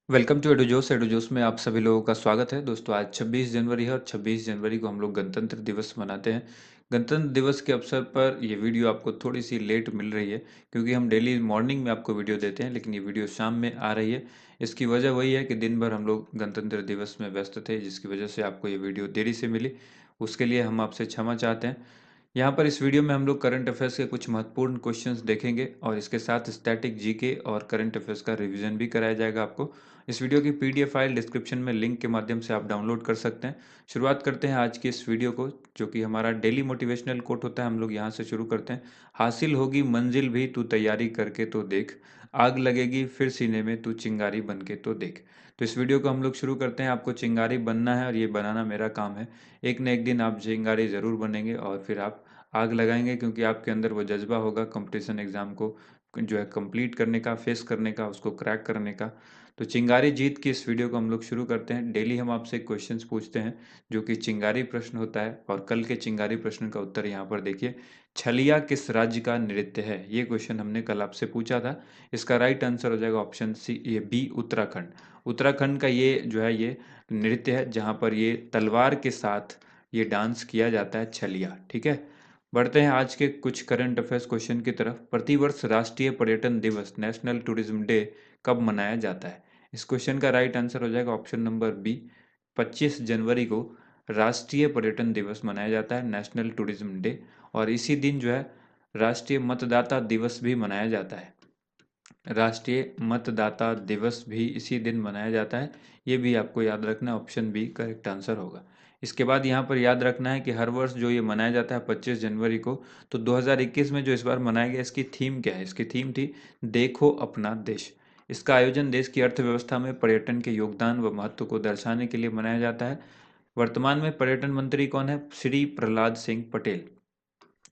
Welcome to एडुजोस। एडुजोस में आप सभी लोगों का स्वागत है। दोस्तों, आज 26 जनवरी है और 26 जनवरी को हम लोग गणतंत्र दिवस मनाते हैं। गणतंत्र दिवस के अवसर पर ये वीडियो आपको थोड़ी सी लेट मिल रही है, क्योंकि हम डेली मॉर्निंग में आपको वीडियो देते हैं, लेकिन ये वीडियो शाम में आ रही है। इसकी वजह वही है कि दिन भर हम लोग गणतंत्र दिवस में व्यस्त थे, जिसकी वजह से आपको ये वीडियो देरी से मिली। उसके लिए हम आपसे क्षमा चाहते हैं। यहाँ पर इस वीडियो में हम लोग करंट अफेयर्स के कुछ महत्वपूर्ण क्वेश्चंस देखेंगे और इसके साथ स्टैटिक जीके और करंट अफेयर्स का रिवीजन भी कराया जाएगा आपको। इस वीडियो की पीडीएफ फाइल डिस्क्रिप्शन में लिंक के माध्यम से आप डाउनलोड कर सकते हैं। शुरुआत करते हैं आज की इस वीडियो को, जो कि हमारा डेली मोटिवेशनल कोट होता है। हम लोग यहाँ से शुरू करते हैं। हासिल होगी मंजिल भी तू तैयारी करके तो देख, आग लगेगी फिर सीने में तू चिंगारी बन के तो देख। तो इस वीडियो को हम लोग शुरू करते हैं। आपको चिंगारी बनना है और ये बनाना मेरा काम है। एक न एक दिन आप चिंगारी ज़रूर बनेंगे और फिर आप आग लगाएंगे, क्योंकि आपके अंदर वो जज्बा होगा कंपटीशन एग्ज़ाम को जो है कंप्लीट करने का, फेस करने का, उसको क्रैक करने का। तो चिंगारी जीत की इस वीडियो को हम लोग शुरू करते हैं। डेली हम आपसे क्वेश्चंस पूछते हैं, जो कि चिंगारी प्रश्न होता है। और कल के चिंगारी प्रश्न का उत्तर यहाँ पर देखिए। छलिया किस राज्य का नृत्य है? ये क्वेश्चन हमने कल आपसे पूछा था। इसका राइट आंसर हो जाएगा ऑप्शन सी, ये बी, उत्तराखंड। उत्तराखंड का ये जो है ये नृत्य है, जहाँ पर ये तलवार के साथ ये डांस किया जाता है, छलिया। ठीक है। बढ़ते हैं आज के कुछ करंट अफेयर्स क्वेश्चन की तरफ। प्रतिवर्ष राष्ट्रीय पर्यटन दिवस, नेशनल टूरिज्म डे, कब मनाया जाता है? इस क्वेश्चन का राइट आंसर हो जाएगा ऑप्शन नंबर बी, 25 जनवरी को राष्ट्रीय पर्यटन दिवस मनाया जाता है, नेशनल टूरिज्म डे। और इसी दिन जो है राष्ट्रीय मतदाता दिवस भी मनाया जाता है। राष्ट्रीय मतदाता दिवस भी इसी दिन मनाया जाता है। ये भी आपको याद रखना है, ऑप्शन बी करेक्ट आंसर होगा। इसके बाद यहाँ पर याद रखना है कि हर वर्ष जो ये मनाया जाता है 25 जनवरी को, तो 2021 में जो इस बार मनाया गया, इसकी थीम क्या है? इसकी थीम थी देखो अपना देश। इसका आयोजन देश की अर्थव्यवस्था में पर्यटन के योगदान व महत्व को दर्शाने के लिए मनाया जाता है। वर्तमान में पर्यटन मंत्री कौन है? श्री प्रहलाद सिंह पटेल।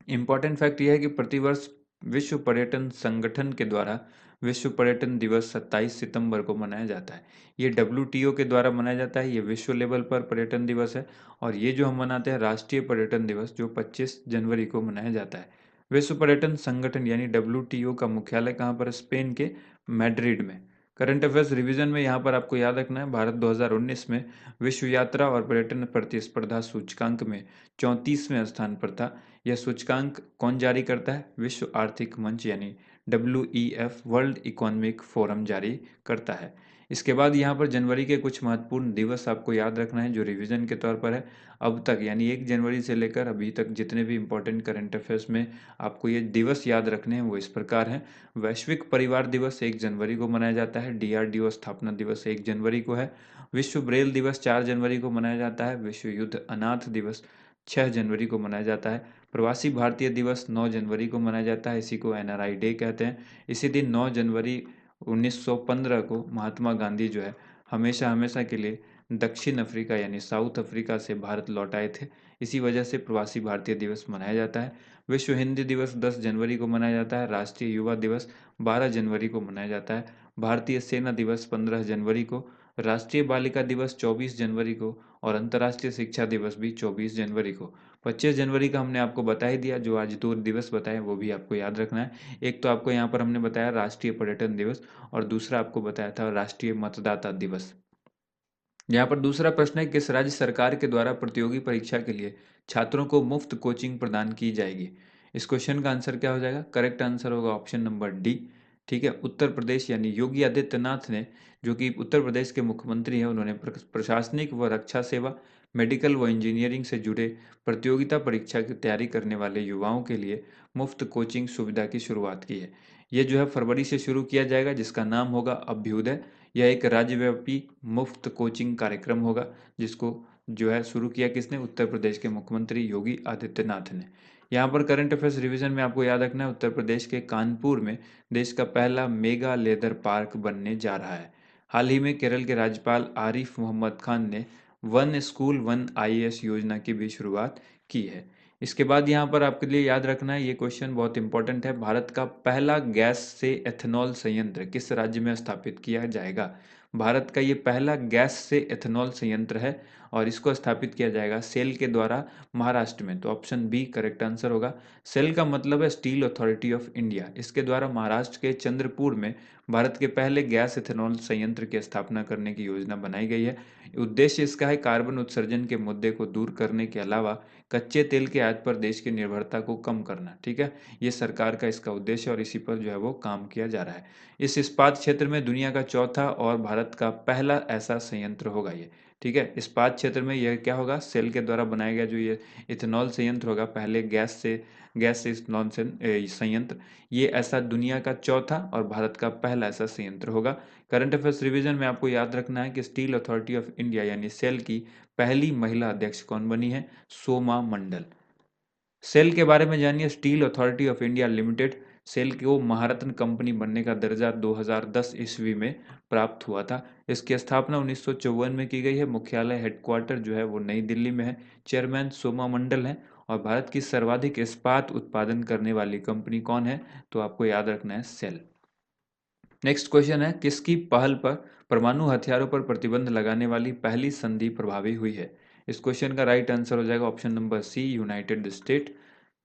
इम्पॉर्टेंट फैक्ट यह है कि प्रतिवर्ष विश्व पर्यटन संगठन के द्वारा विश्व पर्यटन दिवस 27 सितंबर को मनाया जाता है। ये डब्ल्यूटीओ के द्वारा मनाया जाता है। ये विश्व लेवल पर पर्यटन दिवस है। और ये जो हम मनाते हैं राष्ट्रीय पर्यटन दिवस, जो 25 जनवरी को मनाया जाता है। विश्व पर्यटन संगठन यानी डब्ल्यूटीओ का मुख्यालय कहाँ पर? स्पेन के मैड्रिड में। करंट अफेयर्स रिवीजन में यहाँ पर आपको याद रखना है, भारत 2019 में विश्व यात्रा और पर्यटन प्रतिस्पर्धा सूचकांक में 34वें स्थान पर था। यह सूचकांक कौन जारी करता है? विश्व आर्थिक मंच यानी WEF, वर्ल्ड इकोनॉमिक फोरम जारी करता है। इसके बाद यहाँ पर जनवरी के कुछ महत्वपूर्ण दिवस आपको याद रखना है, जो रिवीजन के तौर पर है। अब तक यानी 1 जनवरी से लेकर अभी तक जितने भी इंपॉर्टेंट करंट अफेयर्स में आपको ये दिवस याद रखने हैं, वो इस प्रकार हैं। वैश्विक परिवार दिवस 1 जनवरी को मनाया जाता है। DRDO स्थापना दिवस 1 जनवरी को है। विश्व ब्रेल दिवस 4 जनवरी को मनाया जाता है। विश्व युद्ध अनाथ दिवस 6 जनवरी को मनाया जाता है। प्रवासी भारतीय दिवस 9 जनवरी को मनाया जाता है। इसी को NRI डे कहते हैं। इसी दिन 9 जनवरी 1915 को महात्मा गांधी जो है हमेशा हमेशा के लिए दक्षिण अफ्रीका यानी साउथ अफ्रीका से भारत लौट आए थे। इसी वजह से प्रवासी भारतीय दिवस मनाया जाता है। विश्व हिंदी दिवस 10 जनवरी को मनाया जाता है। राष्ट्रीय युवा दिवस 12 जनवरी को मनाया जाता है। भारतीय सेना दिवस 15 जनवरी को। राष्ट्रीय बालिका दिवस 24 जनवरी को। और अंतर्राष्ट्रीय शिक्षा दिवस भी 24 जनवरी को। 25 जनवरी का हमने आपको बता ही दिया। जो आज 2 दिवस बताए वो भी आपको याद रखना है। एक तो आपको यहाँ पर हमने बताया राष्ट्रीय पर्यटन दिवस, और दूसरा आपको बताया था राष्ट्रीय मतदाता दिवस। यहाँ पर दूसरा प्रश्न है, किस राज्य सरकार के द्वारा प्रतियोगी परीक्षा के लिए छात्रों को मुफ्त कोचिंग प्रदान की जाएगी? इस क्वेश्चन का आंसर क्या हो जाएगा? करेक्ट आंसर होगा ऑप्शन नंबर डी। ठीक है, उत्तर प्रदेश यानी योगी आदित्यनाथ ने, जो कि उत्तर प्रदेश के मुख्यमंत्री हैं, उन्होंने प्रशासनिक व रक्षा सेवा, मेडिकल व इंजीनियरिंग से जुड़े प्रतियोगिता परीक्षा की तैयारी करने वाले युवाओं के लिए मुफ्त कोचिंग सुविधा की शुरुआत की है। ये जो है फरवरी से शुरू किया जाएगा, जिसका नाम होगा अभ्युदय। यह एक राज्यव्यापी मुफ्त कोचिंग कार्यक्रम होगा, जिसको जो है शुरू किया किसने? उत्तर प्रदेश के मुख्यमंत्री योगी आदित्यनाथ ने। यहाँ पर करंट अफेयर्स रिवीजन में आपको याद रखना है, उत्तर प्रदेश के कानपुर में देश का पहला मेगा लेदर पार्क बनने जा रहा है। हाल ही में केरल के राज्यपाल आरिफ मोहम्मद खान ने वन स्कूल वन IAS योजना की भी शुरुआत की है। इसके बाद यहाँ पर आपके लिए याद रखना है, ये क्वेश्चन बहुत इंपॉर्टेंट है। भारत का पहला गैस से एथेनॉल संयंत्र किस राज्य में स्थापित किया जाएगा? भारत का ये पहला गैस से एथेनॉल संयंत्र है और इसको स्थापित किया जाएगा सेल के द्वारा महाराष्ट्र में। तो ऑप्शन बी करेक्ट आंसर होगा। सेल का मतलब है स्टील अथॉरिटी ऑफ इंडिया। इसके द्वारा महाराष्ट्र के चंद्रपुर में भारत के पहले गैस एथेनॉल संयंत्र की स्थापना करने की योजना बनाई गई है। उद्देश्य इसका है कार्बन उत्सर्जन के मुद्दे को दूर करने के अलावा कच्चे तेल के आयात पर देश की निर्भरता को कम करना। ठीक है, ये सरकार का इसका उद्देश्य और इसी पर जो है वो काम किया जा रहा है। इस इस्पात क्षेत्र में दुनिया का चौथा और भारत का पहला ऐसा संयंत्र होगा ये। ठीक है, इस्पात क्षेत्र में यह क्या होगा, सेल के द्वारा बनाया गया जो ये इथेनॉल संयंत्र होगा, पहले गैस से इथेनॉल संयंत्र, ये ऐसा दुनिया का चौथा और भारत का पहला ऐसा संयंत्र होगा। करंट अफेयर्स रिवीजन में आपको याद रखना है कि स्टील अथॉरिटी ऑफ इंडिया यानी सेल की पहली महिला अध्यक्ष कौन बनी है, सोमा मंडल। सेल के बारे में जानिए। Steel Authority of India Limited, SAIL को महारत्न कंपनी बनने का दर्जा 2010 ईस्वी में प्राप्त हुआ था। इसकी स्थापना 1954 में की गई है। मुख्यालय हेडक्वार्टर जो है वो नई दिल्ली में है। चेयरमैन सोमा मंडल हैं। और भारत की सर्वाधिक इस्पात उत्पादन करने वाली कंपनी कौन है, तो आपको याद रखना है सेल। नेक्स्ट क्वेश्चन है, किसकी पहल पर परमाणु हथियारों पर प्रतिबंध लगाने वाली पहली संधि प्रभावी हुई है। इस क्वेश्चन का राइट आंसर हो जाएगा option number C, United State.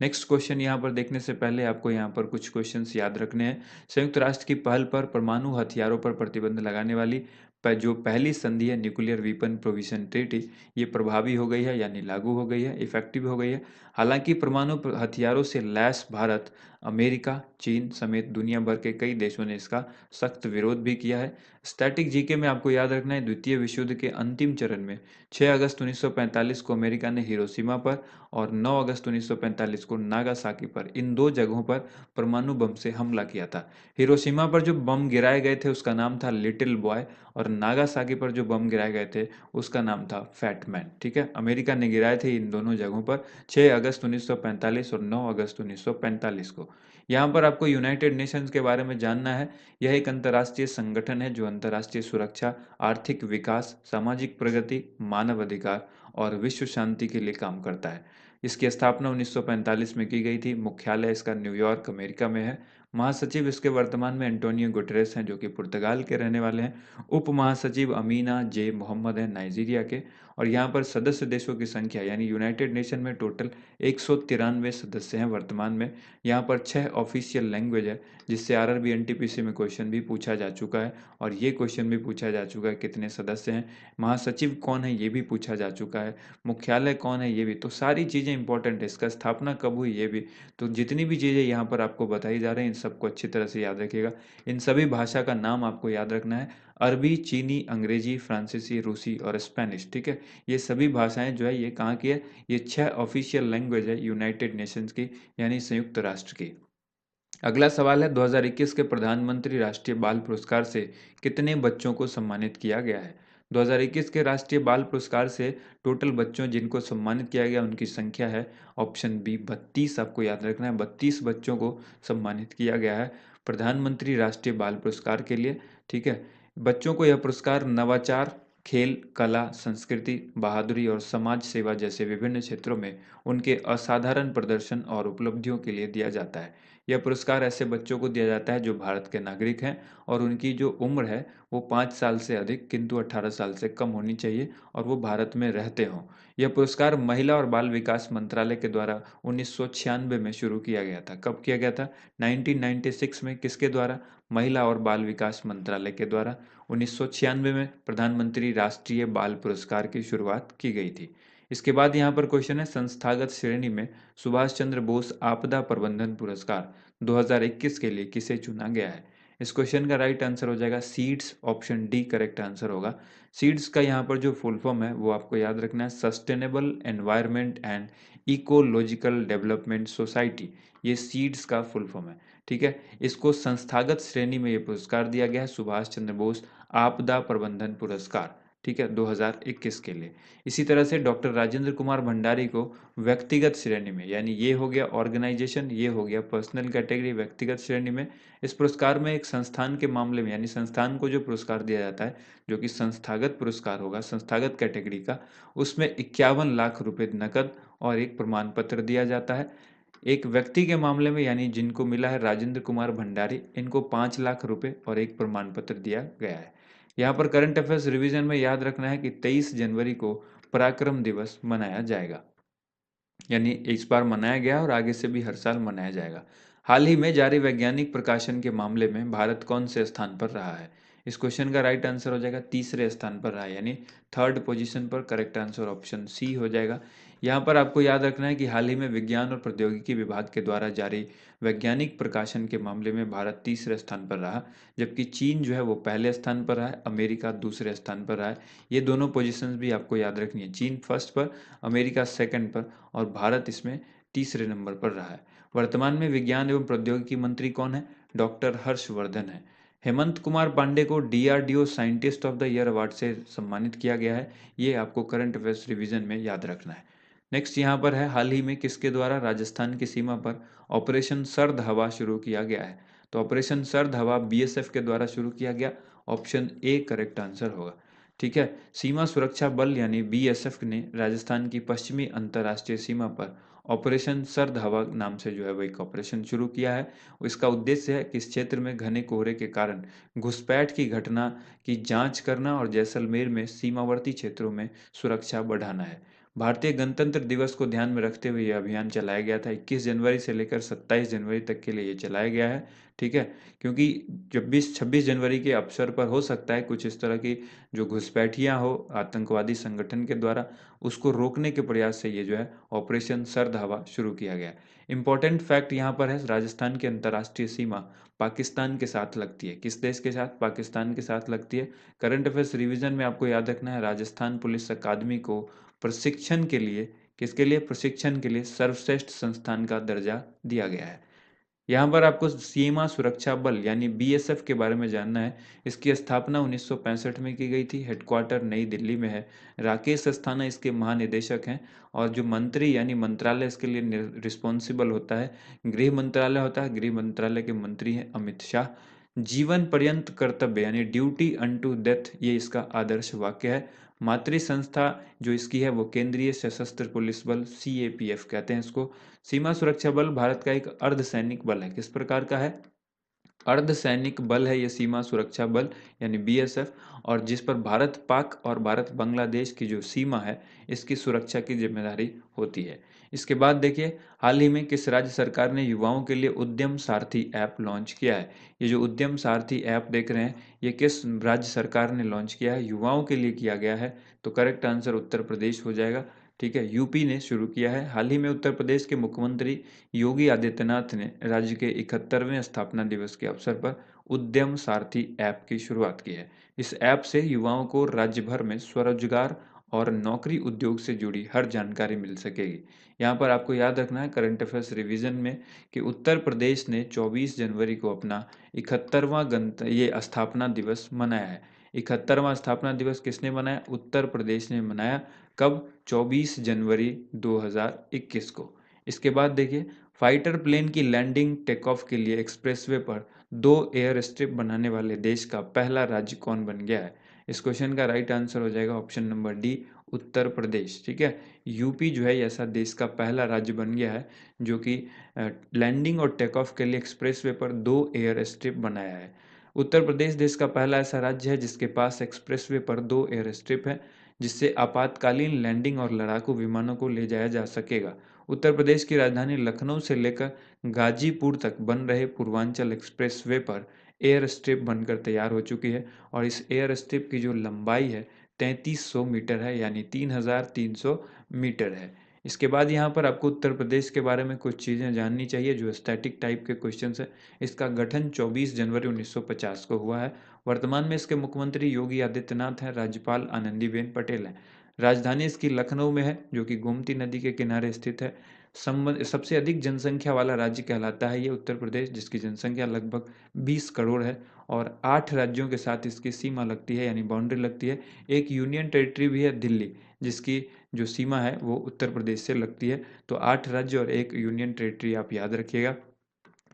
Next question यहाँ पर देखने से पहले आपको यहाँ पर कुछ क्वेश्चंस याद रखने हैं। संयुक्त राष्ट्र की पहल पर परमाणु हथियारों पर प्रतिबंध लगाने वाली जो पहली संधि है न्यूक्लियर वीपन प्रोविजन ट्रीटी, ये प्रभावी हो गई है यानी लागू हो गई है, इफेक्टिव हो गई है। हालांकि परमाणु हथियारों से लैस भारत, अमेरिका, चीन समेत दुनिया भर के कई देशों ने इसका सख्त विरोध भी किया है। स्टैटिक जीके में आपको याद रखना है, द्वितीय विश्व युद्ध के अंतिम चरण में 6 अगस्त 1945 को अमेरिका ने हिरोशिमा पर और 9 अगस्त 1945 को नागासाकी पर, इन दो जगहों पर परमाणु बम से हमला किया था। हिरोशिमा पर जो बम गिराए गए थे उसका नाम था लिटिल बॉय और नागासाकी पर जो बम गिराए गए थे उसका नाम था फैट मैन। ठीक है, अमेरिका ने गिराए थे इन दोनों जगहों पर 6 अगस्त 1945 और 9 अगस्त 1945 को। यहाँ पर आपको यूनाइटेड नेशंस के बारे में जानना है। यह एक अंतर्राष्ट्रीय संगठन है जो अंतर्राष्ट्रीय सुरक्षा, आर्थिक विकास, सामाजिक प्रगति, मानव अधिकार और विश्व शांति के लिए काम करता है। इसकी स्थापना 1945 में की गई थी। मुख्यालय इसका न्यूयॉर्क अमेरिका में है। महासचिव इसके वर्तमान में एंटोनियो गुटेरेस हैं जो कि पुर्तगाल के रहने वाले हैं। उप महासचिव अमीना जे मोहम्मद हैं नाइजीरिया के। और यहाँ पर सदस्य देशों की संख्या यानी यूनाइटेड नेशन में टोटल 193 सदस्य हैं वर्तमान में। यहाँ पर 6 ऑफिशियल लैंग्वेज है, जिससे आरआरबी एनटीपीसी में क्वेश्चन भी पूछा जा चुका है। और ये क्वेश्चन भी पूछा जा चुका है कितने सदस्य हैं, महासचिव कौन है ये भी पूछा जा चुका है, मुख्यालय कौन है ये भी। तो सारी चीज़ें इंपॉर्टेंट है, इसका स्थापना कब हुई ये भी। तो जितनी भी चीज़ें यहाँ पर आपको बताई जा रही हैं इन सबको अच्छी तरह से याद रखिएगा। इन सभी भाषा का नाम आपको याद रखना है, अरबी, चीनी, अंग्रेजी, फ्रांसीसी, रूसी और स्पेनिश। ठीक है, ये सभी भाषाएं जो है ये कहाँ की है, ये 6 ऑफिशियल लैंग्वेज है यूनाइटेड नेशंस की यानी संयुक्त राष्ट्र की। अगला सवाल है, 2021 के प्रधानमंत्री राष्ट्रीय बाल पुरस्कार से कितने बच्चों को सम्मानित किया गया है। 2021 के राष्ट्रीय बाल पुरस्कार से टोटल बच्चों जिनको सम्मानित किया गया उनकी संख्या है ऑप्शन बी 32। आपको याद रखना है 32 बच्चों को सम्मानित किया गया है प्रधानमंत्री राष्ट्रीय बाल पुरस्कार के लिए। ठीक है, बच्चों को यह पुरस्कार नवाचार, खेल, कला, संस्कृति, बहादुरी और समाज सेवा जैसे विभिन्न क्षेत्रों में उनके असाधारण प्रदर्शन और उपलब्धियों के लिए दिया जाता है। यह पुरस्कार ऐसे बच्चों को दिया जाता है जो भारत के नागरिक हैं और उनकी जो उम्र है वो 5 साल से अधिक किंतु 18 साल से कम होनी चाहिए और वो भारत में रहते हों। यह पुरस्कार महिला और बाल विकास मंत्रालय के द्वारा 1996 में शुरू किया गया था। कब किया गया था, 1996 में। किसके द्वारा, महिला और बाल विकास मंत्रालय के द्वारा 1996 में प्रधानमंत्री राष्ट्रीय बाल पुरस्कार की शुरुआत की गई थी। इसके बाद यहाँ पर क्वेश्चन है, संस्थागत श्रेणी में सुभाष चंद्र बोस आपदा प्रबंधन पुरस्कार 2021 के लिए किसे चुना गया है। इस क्वेश्चन का राइट आंसर हो जाएगा seeds, option D correct answer होगा। सीड्स का यहाँ पर जो फुल फॉर्म है वो आपको याद रखना है, sustainable environment and ecological development society, ये सीड्स का फुल फॉर्म है। ठीक है, इसको संस्थागत श्रेणी में ये पुरस्कार दिया गया है, सुभाष चंद्र बोस आपदा प्रबंधन पुरस्कार। ठीक है, 2021 के लिए। इसी तरह से डॉक्टर राजेंद्र कुमार भंडारी को व्यक्तिगत श्रेणी में, यानी ये हो गया ऑर्गेनाइजेशन, ये हो गया पर्सनल कैटेगरी, व्यक्तिगत श्रेणी में इस पुरस्कार में एक संस्थान के मामले में यानी संस्थान को जो पुरस्कार दिया जाता है जो कि संस्थागत पुरस्कार होगा संस्थागत कैटेगरी का, उसमें 51 लाख रुपए नकद और एक प्रमाण पत्र दिया जाता है। एक व्यक्ति के मामले में यानी जिनको मिला है राजेंद्र कुमार भंडारी, इनको 5 लाख रुपए और एक प्रमाण पत्र दिया गया है। यहाँ पर करंट अफेयर्स रिवीजन में याद रखना है कि 23 जनवरी को पराक्रम दिवस मनाया जाएगा, यानी इस बार मनाया गया और आगे से भी हर साल मनाया जाएगा। हाल ही में जारी वैज्ञानिक प्रकाशन के मामले में भारत कौन से स्थान पर रहा है? इस क्वेश्चन का राइट आंसर हो जाएगा तीसरे स्थान पर रहा है, यानी थर्ड पोजीशन पर। करेक्ट आंसर ऑप्शन सी हो जाएगा। यहाँ पर आपको याद रखना है कि हाल ही में विज्ञान और प्रौद्योगिकी विभाग के द्वारा जारी वैज्ञानिक प्रकाशन के मामले में भारत तीसरे स्थान पर रहा, जबकि चीन जो है वो पहले स्थान पर रहा है, अमेरिका दूसरे स्थान पर रहा है। ये दोनों पोजीशंस भी आपको याद रखनी है, चीन फर्स्ट पर, अमेरिका सेकंड पर और भारत इसमें तीसरे नंबर पर रहा है। वर्तमान में विज्ञान एवं प्रौद्योगिकी मंत्री कौन है? डॉक्टर हर्षवर्धन है। हेमंत कुमार पांडे को DRDO scientist of the year award से सम्मानित किया गया है। ये आपको करंट अफेयर्स रिवीजन में याद रखना है। नेक्स्ट यहाँ पर है, हाल ही में किसके द्वारा राजस्थान की सीमा पर ऑपरेशन सर्द हवा शुरू किया गया है? तो ऑपरेशन सर्द हवा बीएसएफ के द्वारा शुरू किया गया, ऑप्शन ए करेक्ट आंसर होगा। ठीक है, सीमा सुरक्षा बल यानी बीएसएफ ने राजस्थान की पश्चिमी अंतर्राष्ट्रीय सीमा पर ऑपरेशन सर्द हवा नाम से जो है वो एक ऑपरेशन शुरू किया है। इसका उद्देश्य है कि इस क्षेत्र में घने कोहरे के कारण घुसपैठ की घटना की जांच करना और जैसलमेर में सीमावर्ती क्षेत्रों में सुरक्षा बढ़ाना है। भारतीय गणतंत्र दिवस को ध्यान में रखते हुए यह अभियान चलाया गया था। 21 जनवरी से लेकर 27 जनवरी तक के लिए ये चलाया गया है। ठीक है, क्योंकि 26 जनवरी के अवसर पर हो सकता है कुछ इस तरह की जो घुसपैठियां हो आतंकवादी संगठन के द्वारा, उसको रोकने के प्रयास से ये जो है ऑपरेशन सर्द हवा शुरू किया गया। इंपॉर्टेंट फैक्ट यहाँ पर है, राजस्थान की अंतर्राष्ट्रीय सीमा पाकिस्तान के साथ लगती है। किस देश के साथ? पाकिस्तान के साथ लगती है। करंट अफेयर्स रिवीजन में आपको याद रखना है, राजस्थान पुलिस अकादमी को प्रशिक्षण के लिए, किसके लिए? प्रशिक्षण के लिए सर्वश्रेष्ठ संस्थान का दर्जा दिया गया है। यहाँ पर आपको सीमा सुरक्षा बल यानी बीएसएफ के बारे में जानना है। इसकी स्थापना 1965 में की गई थी। हेडक्वार्टर नई दिल्ली में है। राकेश अस्थाना इसके महानिदेशक हैं और जो मंत्री यानी मंत्रालय इसके लिए रिस्पॉन्सिबल होता है, गृह मंत्रालय होता है। गृह मंत्रालय के मंत्री हैं अमित शाह। जीवन पर्यंत कर्तव्य यानी ड्यूटी अनटू डेथ, ये इसका आदर्श वाक्य है। मातृ संस्था जो इसकी है वो केंद्रीय सशस्त्र पुलिस बल सीएपीएफ कहते हैं इसको। सीमा सुरक्षा बल भारत का एक अर्धसैनिक बल है। किस प्रकार का है? अर्धसैनिक बल है ये सीमा सुरक्षा बल यानी बीएसएफ, और जिस पर भारत पाक और भारत बांग्लादेश की जो सीमा है इसकी सुरक्षा की जिम्मेदारी होती है। इसके बाद देखिए, हाल ही में किस राज्य सरकार ने युवाओं के लिए उद्यम सारथी ऐप लॉन्च किया है? ये जो उद्यम सारथी ऐप देख रहे हैं, ये किस राज्य सरकार ने लॉन्च किया है? युवाओं के लिए किया गया है, तो करेक्ट आंसर उत्तर प्रदेश हो जाएगा। ठीक है, यूपी ने शुरू किया है। हाल ही में उत्तर प्रदेश के मुख्यमंत्री योगी आदित्यनाथ ने राज्य के 71वें स्थापना दिवस के अवसर पर उद्यम सारथी ऐप की शुरुआत की है। इस ऐप से युवाओं को राज्य भर में स्वरोजगार और नौकरी उद्योग से जुड़ी हर जानकारी मिल सकेगी। यहाँ पर आपको याद रखना है करंट अफेयर्स रिवीजन में कि उत्तर प्रदेश ने 24 जनवरी को अपना 71वां ये स्थापना दिवस मनाया है। 71वां स्थापना दिवस किसने मनाया? उत्तर प्रदेश ने मनाया। कब? 24 जनवरी 2021 को। इसके बाद देखिए, फाइटर प्लेन की लैंडिंग टेक ऑफ के लिए एक्सप्रेसवे पर 2 एयर स्ट्रिप बनाने वाले देश का पहला राज्य कौन बन गया है? इस क्वेश्चन का राइट आंसर हो जाएगा option number D, Uttar Pradesh. ठीक है, यूपी जो है ऐसा देश का पहला राज्य बन गया है जो कि लैंडिंग और टेक ऑफ के लिए एक्सप्रेसवे पर 2 एयर स्ट्रिप बनाया है। उत्तर प्रदेश देश का पहला ऐसा राज्य है जिसके पास एक्सप्रेसवे पर 2 एयर स्ट्रिप है, जिससे आपातकालीन लैंडिंग और लड़ाकू विमानों को ले जाया जा सकेगा। उत्तर प्रदेश की राजधानी लखनऊ से लेकर गाजीपुर तक बन रहे पूर्वांचल एक्सप्रेसवे पर एयर स्ट्रिप बनकर तैयार हो चुकी है और इस एयर स्ट्रिप की जो लंबाई है 3300 मीटर है, यानी 3300 मीटर है। इसके बाद यहाँ पर आपको उत्तर प्रदेश के बारे में कुछ चीज़ें जाननी चाहिए जो स्टैटिक टाइप के क्वेश्चन है। इसका गठन 24 जनवरी 1950 को हुआ है। वर्तमान में इसके मुख्यमंत्री योगी आदित्यनाथ हैं, राज्यपाल आनंदीबेन पटेल हैं। राजधानी इसकी लखनऊ में है जो कि गोमती नदी के किनारे स्थित है। सबसे अधिक जनसंख्या वाला राज्य कहलाता है ये उत्तर प्रदेश, जिसकी जनसंख्या लगभग 20 करोड़ है और 8 राज्यों के साथ इसकी सीमा लगती है यानी बाउंड्री लगती है। एक यूनियन टेरिटरी भी है दिल्ली, जिसकी जो सीमा है वो उत्तर प्रदेश से लगती है। तो 8 राज्य और एक यूनियन टेरिटरी आप याद रखिएगा।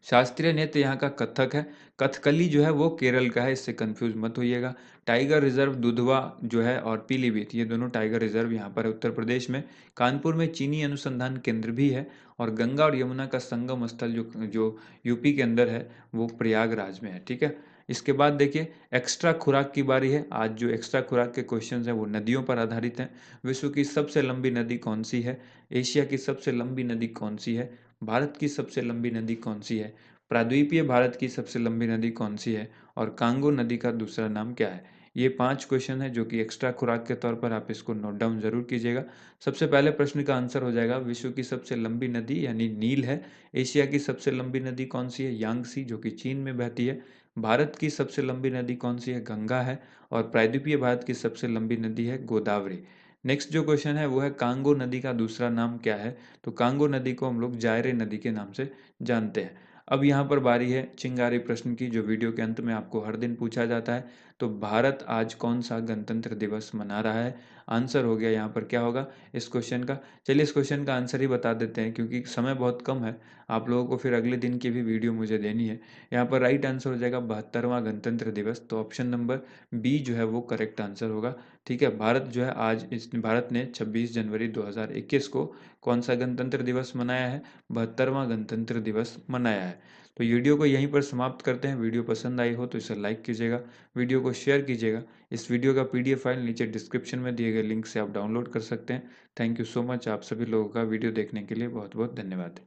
शास्त्रीय नृत्य यहाँ का कथक है। कथकली जो है वो केरल का है, इससे कंफ्यूज मत होइएगा। टाइगर रिजर्व दुधवा जो है और पीलीभीत, ये दोनों टाइगर रिजर्व यहाँ पर है उत्तर प्रदेश में। कानपुर में चीनी अनुसंधान केंद्र भी है और गंगा और यमुना का संगम स्थल जो जो यूपी के अंदर है वो प्रयागराज में है। ठीक है, इसके बाद देखिए एक्स्ट्रा खुराक की बारी है। आज जो एक्स्ट्रा खुराक के क्वेश्चंस हैं वो नदियों पर आधारित हैं। विश्व की सबसे लंबी नदी कौन सी है? एशिया की सबसे लंबी नदी कौन सी है? भारत की सबसे लंबी नदी कौन सी है? प्रायद्वीपीय भारत की सबसे लंबी नदी कौन सी है? और कांगो नदी का दूसरा नाम क्या है? ये 5 क्वेश्चन हैं जो कि एक्स्ट्रा खुराक के तौर पर आप इसको नोट डाउन ज़रूर कीजिएगा। सबसे पहले प्रश्न का आंसर हो जाएगा विश्व की सबसे लंबी नदी यानी नील है। एशिया की सबसे लंबी नदी कौन सी है? यांगसी जो कि चीन में बहती है। भारत की सबसे लंबी नदी कौन सी है? गंगा है। और प्रायद्वीपीय भारत की सबसे लंबी नदी है गोदावरी। नेक्स्ट जो क्वेश्चन है वो है कांगो नदी का दूसरा नाम क्या है? तो कांगो नदी को हम लोग जायरे नदी के नाम से जानते हैं। अब यहाँ पर बारी है चिंगारी प्रश्न की जो वीडियो के अंत में आपको हर दिन पूछा जाता है। तो भारत आज कौन सा गणतंत्र दिवस मना रहा है? आंसर हो गया यहाँ पर क्या होगा इस क्वेश्चन का। चलिए इस क्वेश्चन का आंसर ही बता देते हैं क्योंकि समय बहुत कम है। आप लोगों को फिर अगले दिन की भी वीडियो मुझे देनी है। यहाँ पर राइट आंसर हो जाएगा 72वां गणतंत्र दिवस। तो ऑप्शन नंबर बी जो है वो करेक्ट आंसर होगा। ठीक है, भारत जो है आज इस भारत ने 26 जनवरी 2021 को कौन सा गणतंत्र दिवस मनाया है? 72वां गणतंत्र दिवस मनाया है। तो वीडियो को यहीं पर समाप्त करते हैं। वीडियो पसंद आई हो तो इसे लाइक कीजिएगा, वीडियो को शेयर कीजिएगा। इस वीडियो का पीडीएफ फाइल नीचे डिस्क्रिप्शन में दिए गए लिंक से आप डाउनलोड कर सकते हैं। Thank you so much. आप सभी लोगों का वीडियो देखने के लिए बहुत बहुत धन्यवाद।